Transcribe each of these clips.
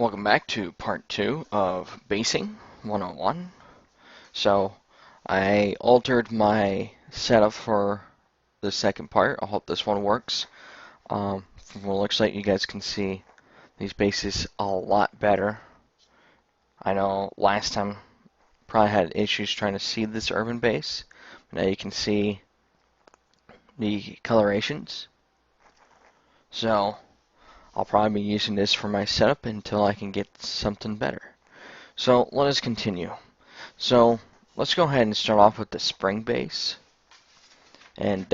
Welcome back to part 2 of Basing 101. So I altered my setup for the second part. I hope this one works. From what it looks like, you guys can see these bases a lot better. I know last time probably had issues trying to see this urban base. Now you can see the colorations. So I'll probably be using this for my setup until I can get something better. So let us continue. So let's go ahead and start off with the spring base and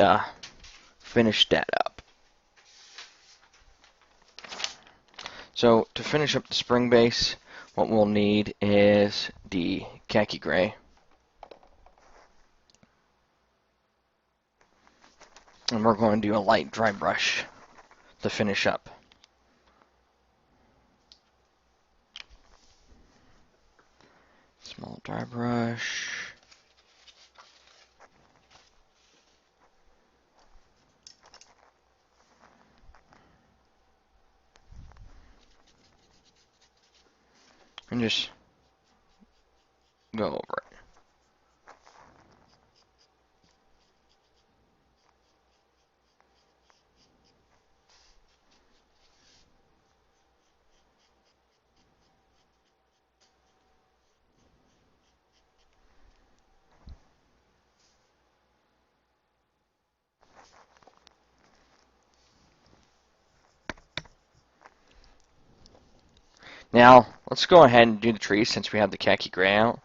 finish that up. So to finish up the spring base, what we'll need is the khaki gray. And we're going to do a light dry brush to finish up. Small dry brush. And just go over it. Now, let's go ahead and do the trees since we have the khaki gray out.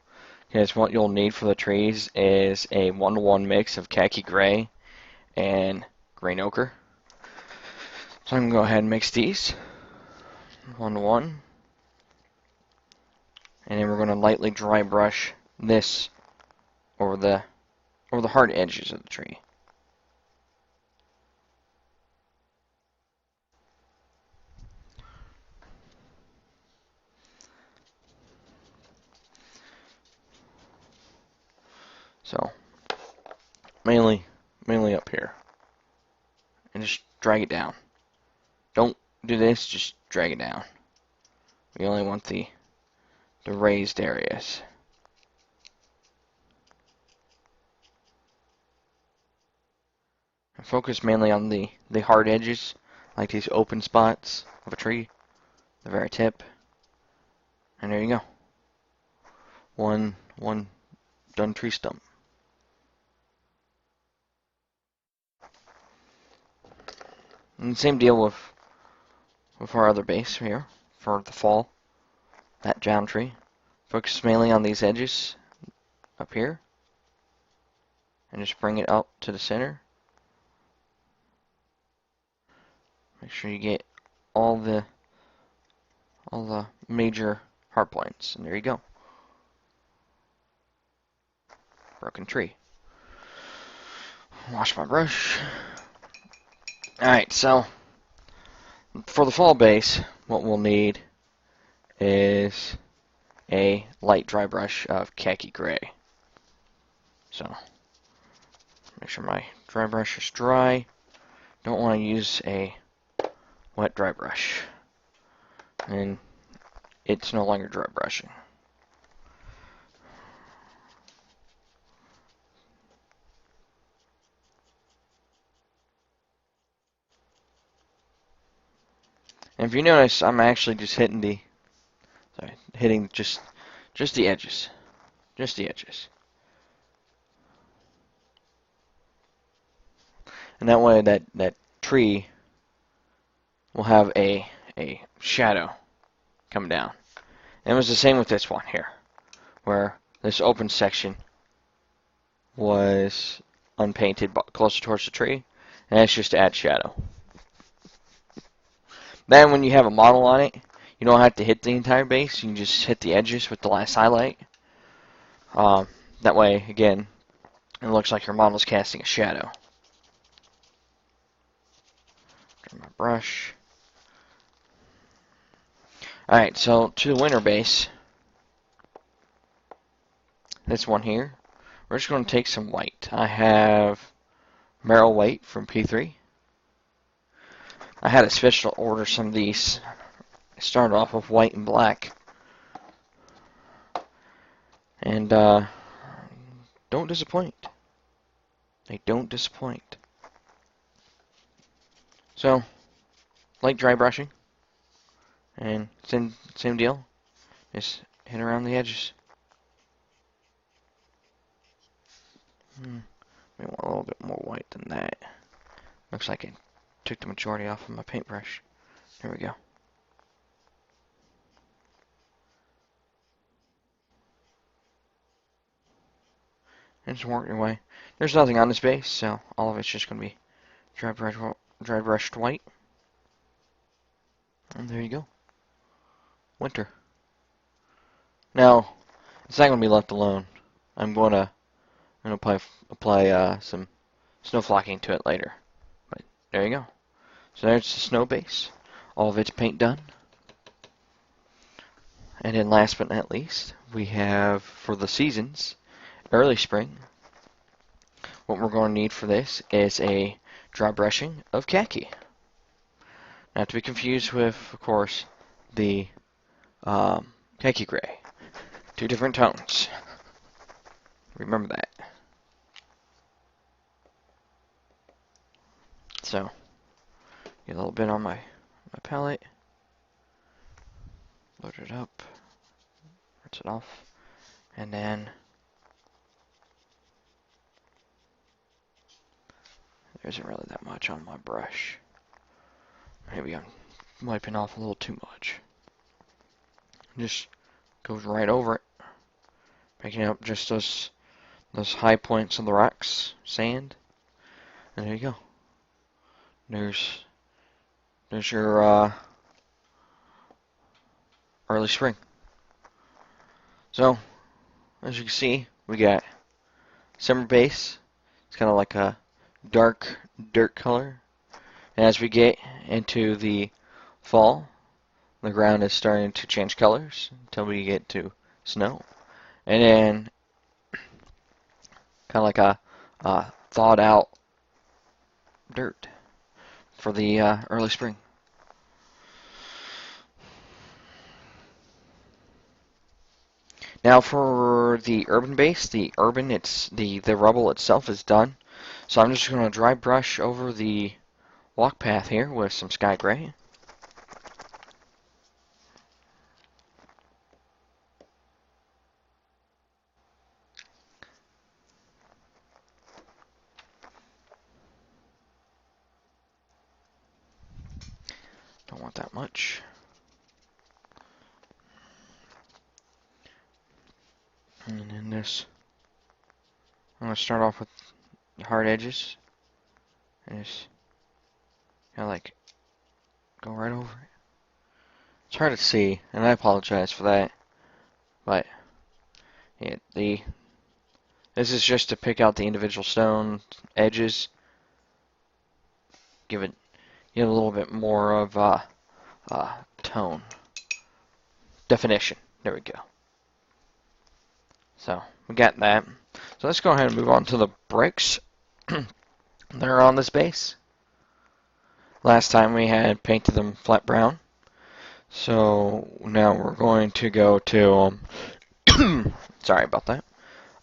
Because what you'll need for the trees is a 1-to-1 mix of khaki gray and grain ochre. So I'm going to go ahead and mix these 1-to-1. And then we're going to lightly dry brush this over the hard edges of the tree. So mainly up here. And just drag it down. Don't do this, just drag it down. We only want the raised areas. And focus mainly on the hard edges, like these open spots of a tree, the very tip. And there you go. One done tree stump. And same deal with our other base here for the fall. That geometry. Focus mainly on these edges up here. And just bring it up to the center. Make sure you get all the major hard points. And there you go. Broken tree. Wash my brush. Alright, so for the fall base, what we'll need is a light dry brush of khaki gray. So make sure my dry brush is dry. Don't want to use a wet dry brush. And it's no longer dry brushing. And if you notice, I'm actually just hitting just the edges. Just the edges. And that way that tree will have a shadow come down. And it was the same with this one here, where this open section was unpainted closer towards the tree, and that's just to add shadow. Then when you have a model on it, you don't have to hit the entire base. You can just hit the edges with the last highlight. That way, again, it looks like your model's casting a shadow. Turn my brush. Alright, so to the winter base, this one here, we're just going to take some white. I have Merrill White from P3. I had a special order some of these started off with white and black. And don't disappoint. They don't disappoint. So, light dry brushing. And same deal. Just hit around the edges. We want a little bit more white than that. Looks like it took the majority off of my paintbrush. Here we go. And just work your way. There's nothing on this base, so all of it's just going to be dry brushed white. And there you go. Winter. Now, it's not going to be left alone. I'm going to apply some snow flocking to it later. But there you go. So there's the snow base. All of its paint done. And then last but not least, we have for the seasons, early spring. What we're going to need for this is a dry brushing of khaki. Not to be confused with, of course, the khaki gray. Two different tones. Remember that. So, get a little bit on my palette. Load it up. Rinse it off. And then there isn't really that much on my brush. Maybe I'm wiping off a little too much. Just goes right over it. Picking up just those high points of the rocks, sand. And there you go. There's your early spring. So, as you can see, we got summer base. It's kind of like a dark dirt color. And as we get into the fall, the ground is starting to change colors until we get to snow. And then, kind of like a thawed out dirt for the early spring. Now for the urban base, the rubble itself is done. So I'm just going to dry brush over the walk path here with some sky gray. Don't want that much. And then this, I'm going to start off with the hard edges. And just kind of like go right over it. It's hard to see, and I apologize for that. But yeah, this is just to pick out the individual stone edges. Give it a little bit more of tone. Definition. There we go. So, we got that. So let's go ahead and move on to the bricks that are on this base. Last time we had painted them flat brown. So now we're going to go to, sorry about that.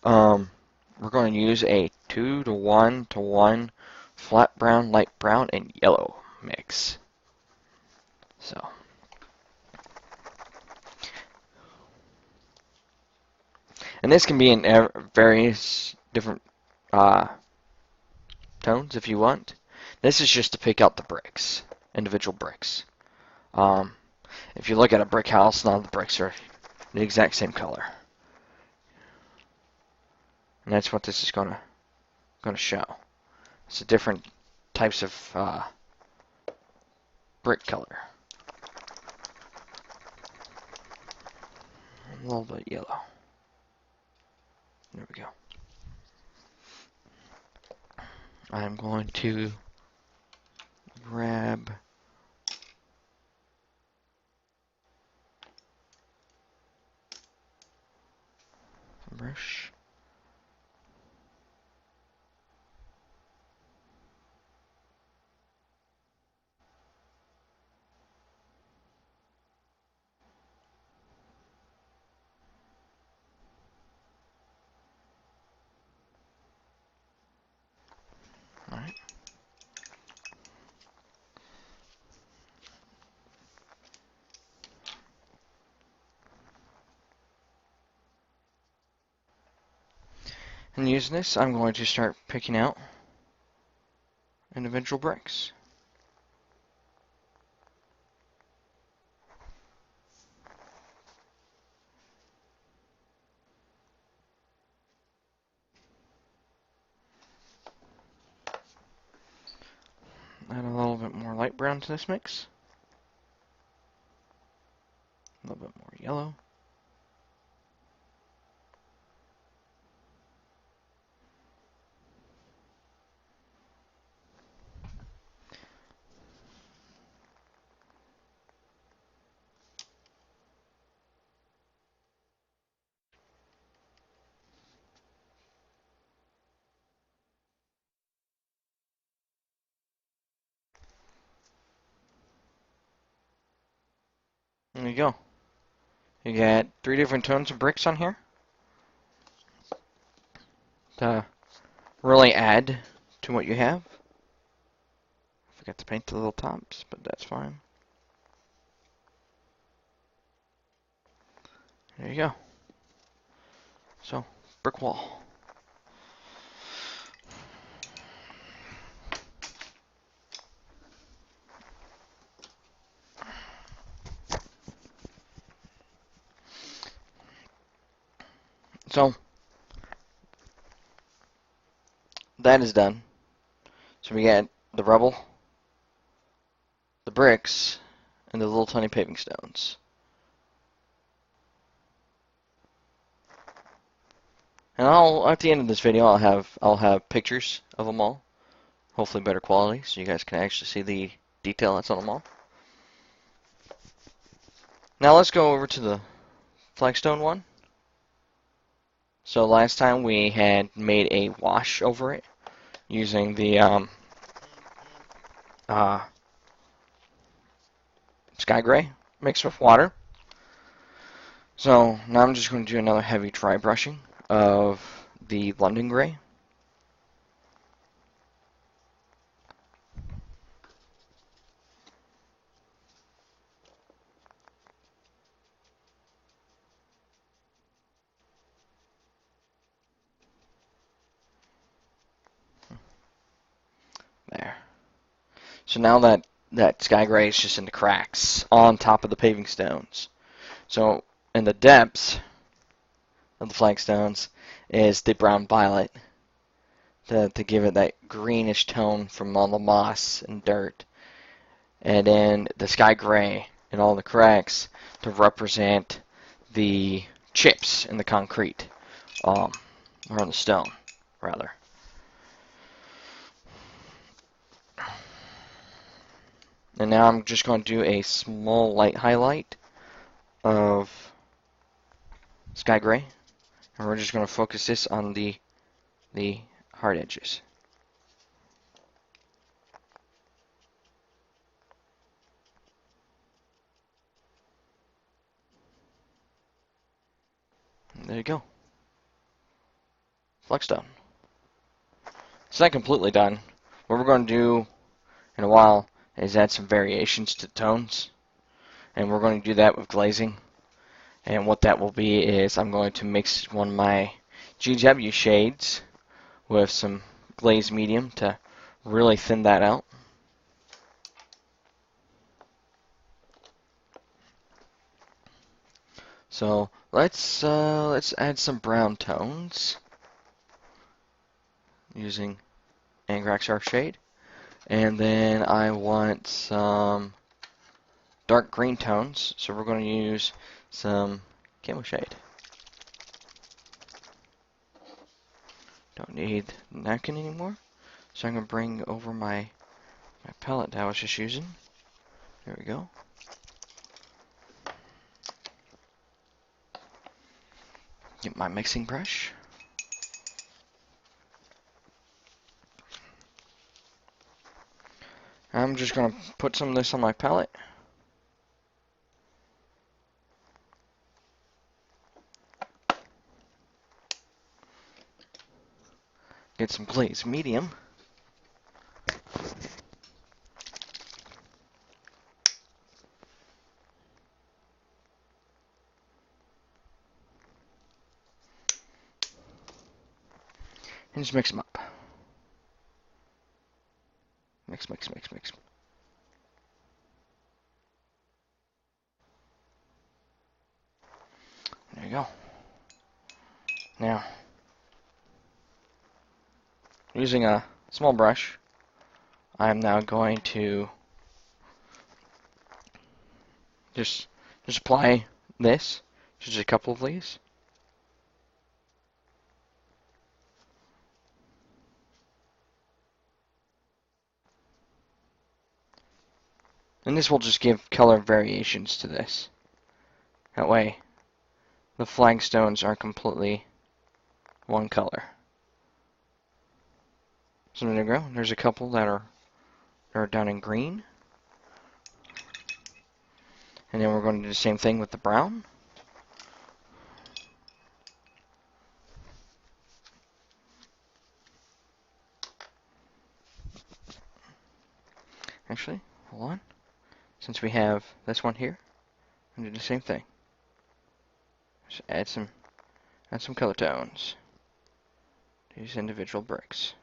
We're going to use a 2:1:1 flat brown, light brown, and yellow mix. So. And this can be in various different tones if you want. This is just to pick out the bricks, individual bricks. If you look at a brick house, none of the bricks are the exact same color. And that's what this is gonna show. It's a different types of brick color. A little bit yellow. There we go. I'm going to grab a brush. And using this, I'm going to start picking out individual bricks. Add a little bit more light brown to this mix. A little bit more yellow. There you go. You got 3 different tones of bricks on here to really add to what you have. Forgot to paint the little tops, but that's fine. There you go. So, brick wall. So, that is done. So we got the rubble, the bricks, and the little tiny paving stones. And at the end of this video, I'll have pictures of them all, hopefully better quality, so you guys can actually see the detail that's on them all. Now let's go over to the flagstone one. So last time we had made a wash over it using the sky gray mixed with water. So now I'm just going to do another heavy dry brushing of the London gray. There. So now that sky gray is just in the cracks on top of the paving stones. So in the depths of the flagstones is the brown violet to give it that greenish tone from all the moss and dirt. And then the sky gray in all the cracks to represent the chips in the concrete, or on the stone, rather. And now I'm just going to do a small light highlight of sky gray, and we're just going to focus this on the hard edges. And there you go. Flagstone. It's not completely done. What we're going to do in a while is add some variations to tones, and we're going to do that with glazing. And what that will be is I'm going to mix one of my GW shades with some glaze medium to really thin that out. So let's add some brown tones using Angraxar shade, and then I want some dark green tones. So we're going to use some camo shade. Don't need napkin anymore, so I'm going to bring over my palette that I was just using. There we go. Get my mixing brush. I'm just going to put some of this on my palette. Get some glaze medium. and just mix them up. Mix, mix, mix, mix. There you go. Now, using a small brush, I'm now going to just apply this, just a couple of these. And this will just give color variations to this. That way, the flagstones are completely one color. So there you go. There's a couple that are done in green. And then we're going to do the same thing with the brown. Actually, hold on. Since we have this one here, I'm going to do the same thing. Just add some color tones to these individual bricks.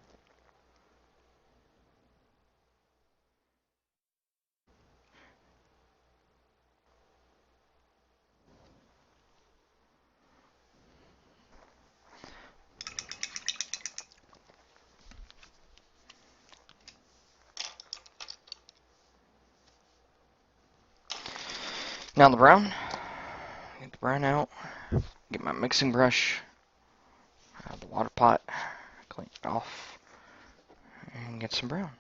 Now the brown. Get the brown out. Get my mixing brush out of the water pot. Clean it off. And get some brown.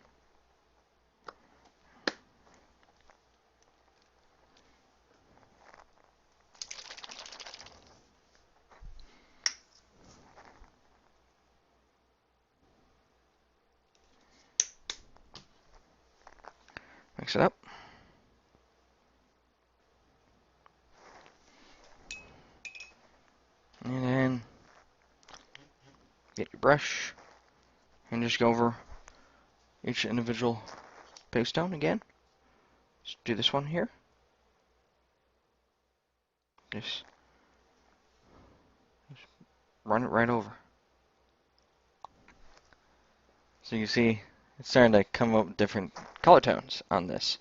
Mix it up. And then get your brush and just go over each individual paste stone again. Just do this one here. Just run it right over. So you can see it's starting to come up with different color tones on this.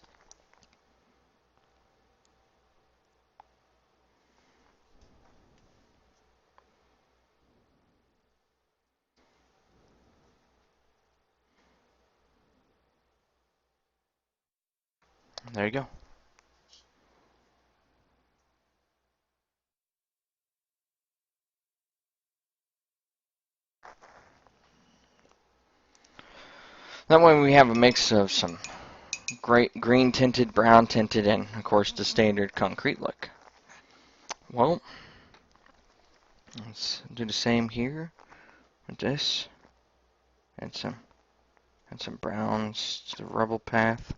There you go. That way we have a mix of some great green tinted, brown tinted, and of course the standard concrete look. Well, let's do the same here with this, and some browns to the rubble path.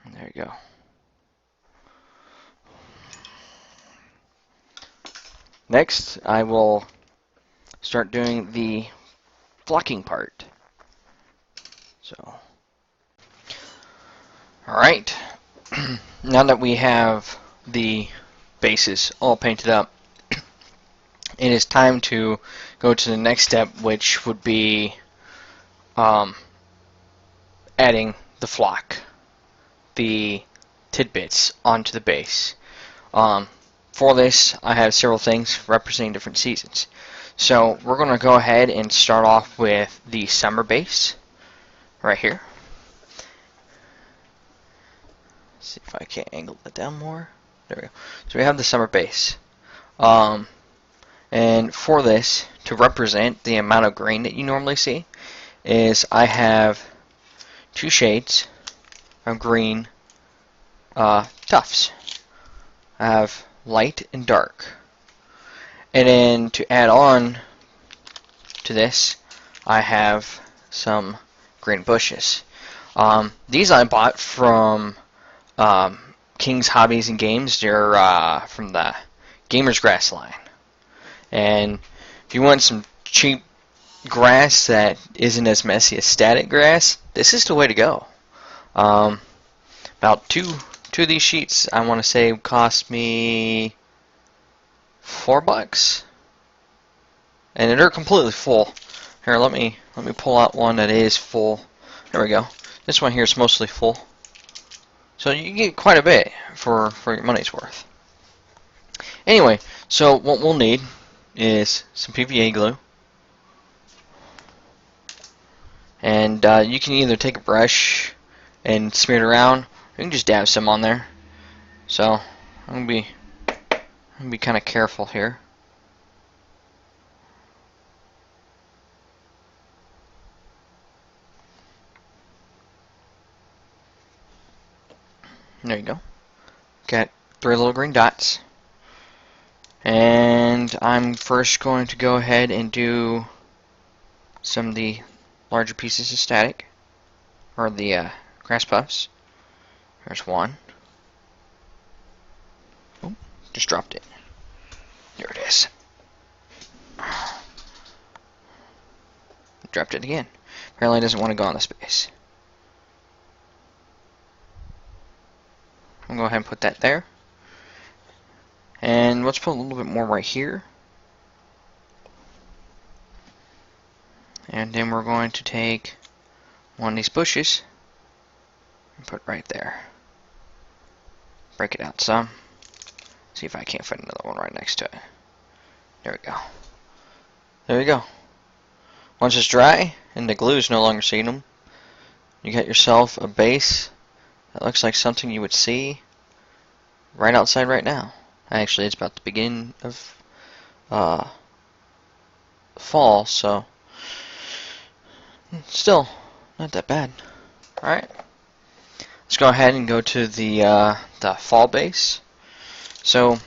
And there you go. Next, I will start doing the flocking part. So, alright, now that we have the bases all painted up, it is time to go to the next step, which would be adding the flock, the tidbits onto the base. For this, I have several things representing different seasons. So we're going to go ahead and start off with the summer base right here. Let's see if I can't angle that down more. There we go. So we have the summer base. And for this, to represent the amount of green that you normally see, is I have two shades of green tufts. I have light and dark. And then to add on to this, I have some green bushes. These I bought from King's Hobbies and Games. They're from the Gamer's Grass line. And if you want some cheap grass that isn't as messy as static grass, this is the way to go. About two two of these sheets, I want to say, cost me $4, and they're completely full. Here, let me pull out one that is full. There we go. This one here is mostly full, so you get quite a bit for your money's worth. Anyway, so what we'll need is some PVA glue, and you can either take a brush and smear it around, or you can just dab some on there. So I'm gonna be kind of careful here. There you go. Got 3 little green dots. And I'm first going to go ahead and do some of the larger pieces of static, or the grass puffs. There's one. Oh, just dropped it. There it is. Dropped it again. Apparently it doesn't want to go on the space. I'll go ahead and put that there. And let's put a little bit more right here. And then we're going to take one of these bushes and put right there. Break it out some. See if I can't find another one right next to it. There we go. There you go. Once it's dry and the glue is no longer seeing them, you got yourself a base that looks like something you would see right outside right now. Actually, it's about the beginning of fall, so still not that bad. Alright, let's go ahead and go to the fall base. So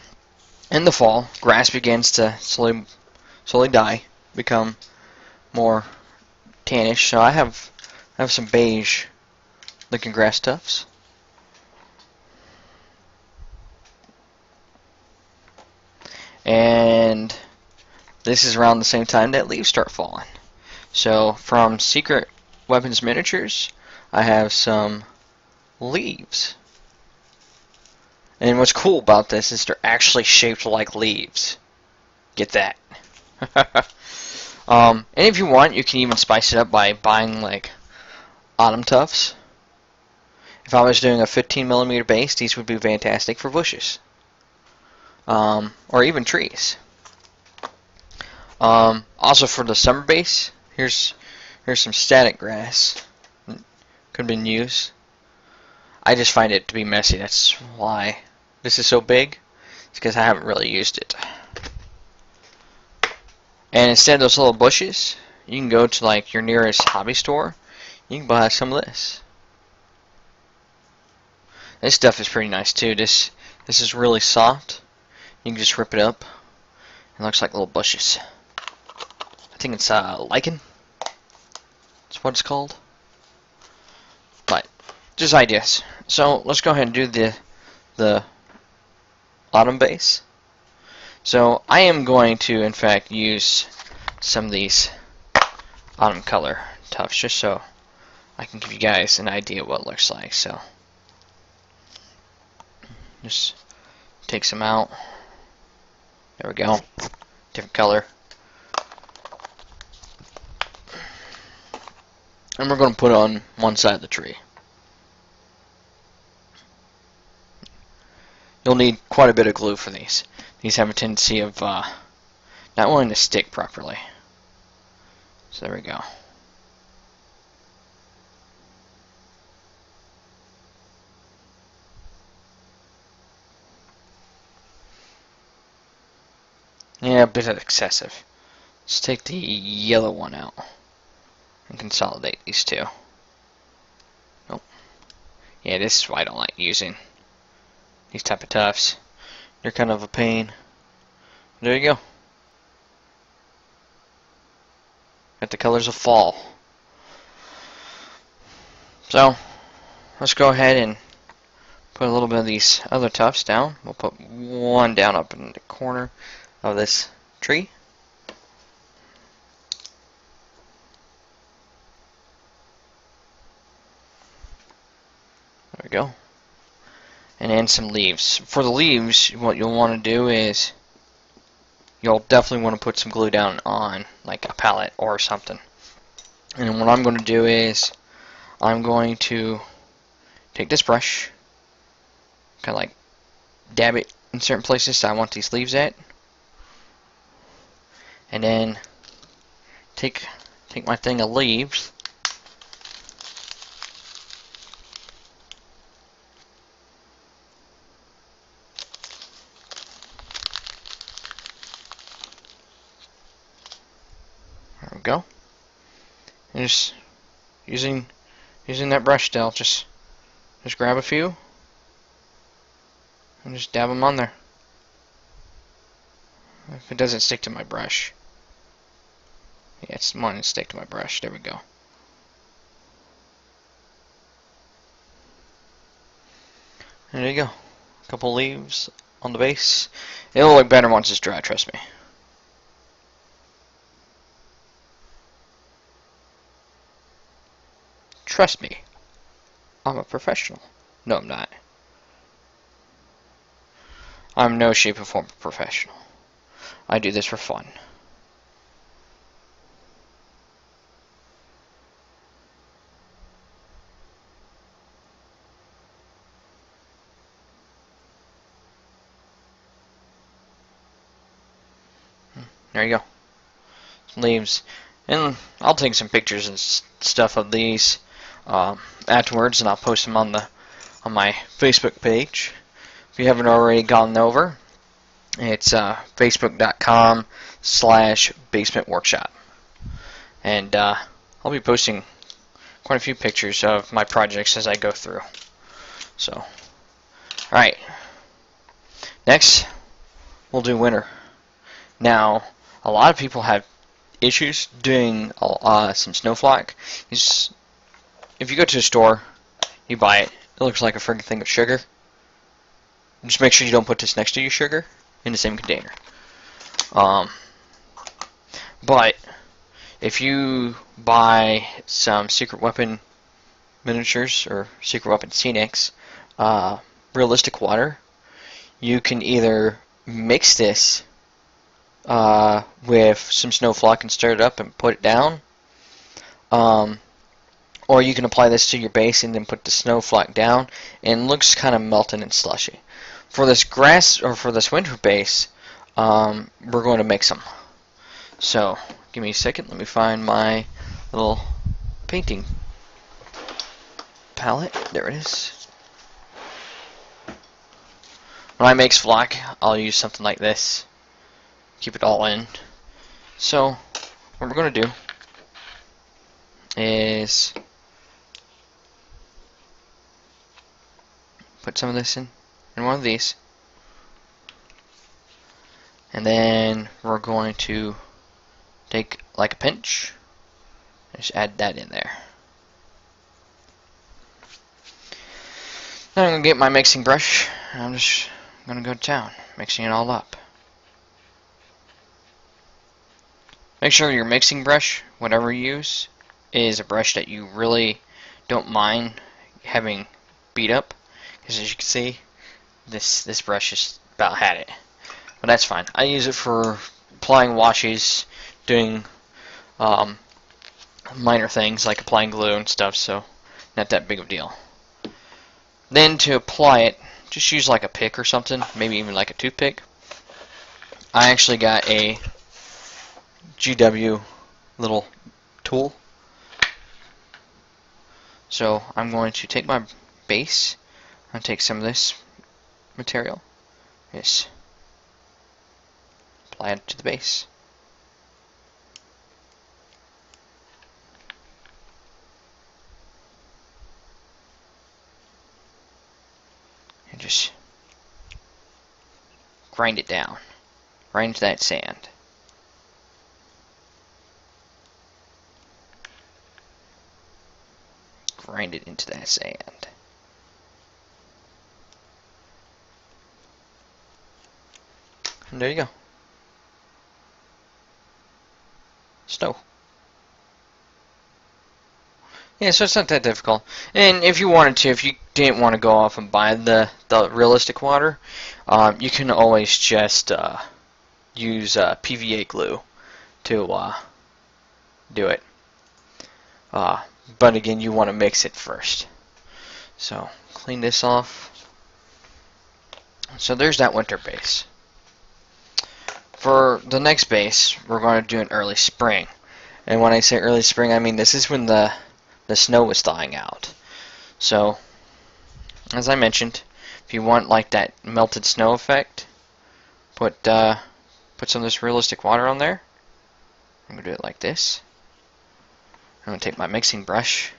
in the fall, grass begins to slowly die, become more tannish. So I have some beige looking grass tufts. And this is around the same time that leaves start falling. So from Secret Weapons Miniatures, I have some leaves. And what's cool about this is they're actually shaped like leaves. Get that. And if you want, you can even spice it up by buying like autumn tufts. If I was doing a 15mm base, these would be fantastic for bushes. Or even trees. Also for the summer base, here's some static grass. Could have been used. I just find it to be messy. That's why this is so big. It's because I haven't really used it. And instead of those little bushes, you can go to like your nearest hobby store. You can buy some of this. This stuff is pretty nice too. This is really soft. You can just rip it up. It looks like little bushes. I think it's lichen. That's what it's called. But just ideas. So let's go ahead and do the autumn base. So I am going to in fact use some of these autumn color tufts just so I can give you guys an idea what it looks like. So just take some out. There we go. Different color. And we're going to put it on one side of the tree. You'll need quite a bit of glue for these. These have a tendency of not wanting to stick properly. So there we go. Yeah, a bit excessive. Let's take the yellow one out and consolidate these two. Nope. Yeah, this is why I don't like using these type of tufts. They're kind of a pain. There you go. Got the colors of fall. So let's go ahead and put a little bit of these other tufts down. We'll put one down up in the corner of this tree. There we go. and then some leaves. For the leaves, what you'll want to do is you'll definitely want to put some glue down on like a palette or something. And what I'm going to do is I'm going to take this brush, kind of like dab it in certain places I want these leaves at, and then take my thing of leaves, there we go, and just using that brush still, just grab a few and just dab them on there. If it doesn't stick to my brush, yeah, it's wanting to stick to my brush. There we go. And there you go. A couple leaves on the base. It'll look better once it's dry, trust me. Trust me. I'm a professional. No, I'm not. I'm no shape or form a professional. I do this for fun. There you go. Some leaves. And I'll take some pictures and stuff of these afterwards, and I'll post them on my Facebook page. If you haven't already gone over, it's facebook.com/basementworkshop. And I'll be posting quite a few pictures of my projects as I go through. So, alright. Next, we'll do winter. Now, a lot of people have issues doing some snowflake. If you go to a store, you buy it, it looks like a friggin' thing of sugar. Just make sure you don't put this next to your sugar in the same container. But if you buy some Secret Weapon miniatures or Secret Weapon Scenics, realistic water, you can either mix this with some snowflake and stir it up and put it down, or you can apply this to your base and then put the snowflake down, and it looks kind of melted and slushy. For this grass, or for this winter base, we're going to mix them. So, give me a second, let me find my little painting palette. There it is. When I mix flock, I'll use something like this. Keep it all in. So, what we're going to do is put some of this in one of these, and then we're going to take like a pinch and just add that in there. Then I'm going to get my mixing brush and I'm just going to go to town mixing it all up. Make sure your mixing brush, whatever you use, is a brush that you really don't mind having beat up, because as you can see, this brush just about had it. But that's fine. I use it for applying washes, doing minor things like applying glue and stuff, so not that big of a deal. Then to apply it, just use like a pick or something, maybe even like a toothpick. I actually got a GW little tool. So I'm going to take my base and take some of this material, yes, apply it to the base. And just grind it down, right into that sand. Grind it into that sand. And there you go. Snow. Yeah, so it's not that difficult. And if you wanted to, if you didn't want to go off and buy the realistic water, you can always just use PVA glue to do it. But again, you want to mix it first. So clean this off. So there's that winter base. For the next base, we're going to do an early spring. And when I say early spring, I mean this is when the snow was thawing out. So, as I mentioned, if you want like that melted snow effect, put some of this realistic water on there. I'm going to do it like this. I'm going to take my mixing brush,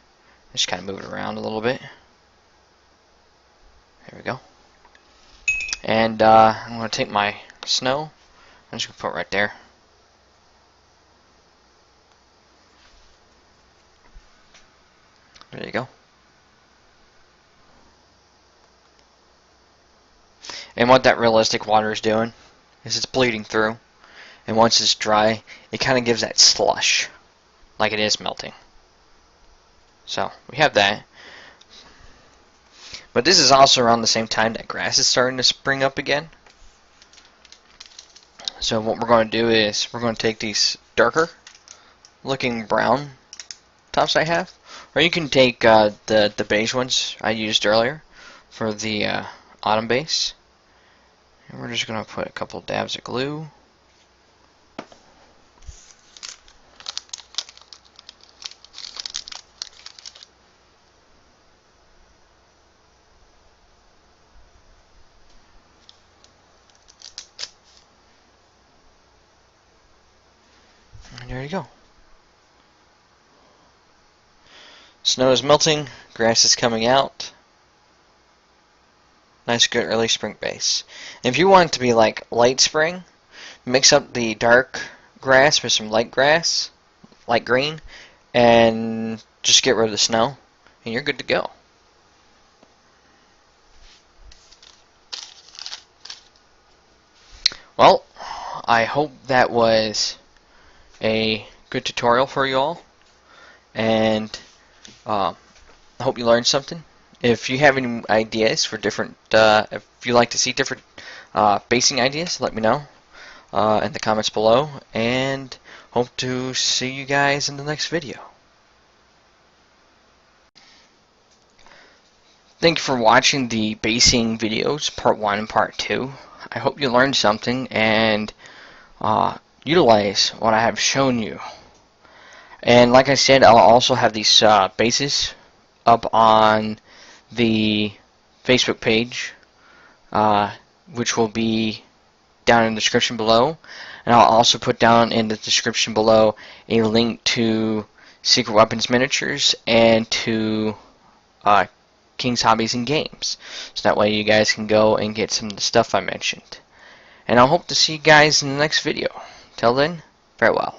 just kind of move it around a little bit. There we go. And I'm going to take my snow, I'm just going to put it right there. There you go. And what that realistic water is doing is it's bleeding through. And once it's dry, it kind of gives that slush, like it is melting. So, we have that. But this is also around the same time that grass is starting to spring up again. So what we're going to do is we're going to take these darker looking brown tops I have. Or you can take the beige ones I used earlier for the autumn base. And we're just going to put a couple dabs of glue. And there you go. Snow is melting, grass is coming out. Nice good early spring base. And if you want it to be like light spring, mix up the dark grass with some light grass, light green, and just get rid of the snow, and you're good to go. Well, I hope that was a good tutorial for you all, and I hope you learned something. If you have any ideas for different, if you like to see different basing ideas, let me know in the comments below, and hope to see you guys in the next video. Thank you for watching the basing videos, part 1 and part 2. I hope you learned something and utilize what I have shown you. And like I said, I'll also have these bases up on the Facebook page, which will be down in the description below. And I'll also put down in the description below a link to Secret Weapons Miniatures and to King's Hobbies and Games. So that way you guys can go and get some of the stuff I mentioned. And I hope to see you guys in the next video. Till then, farewell.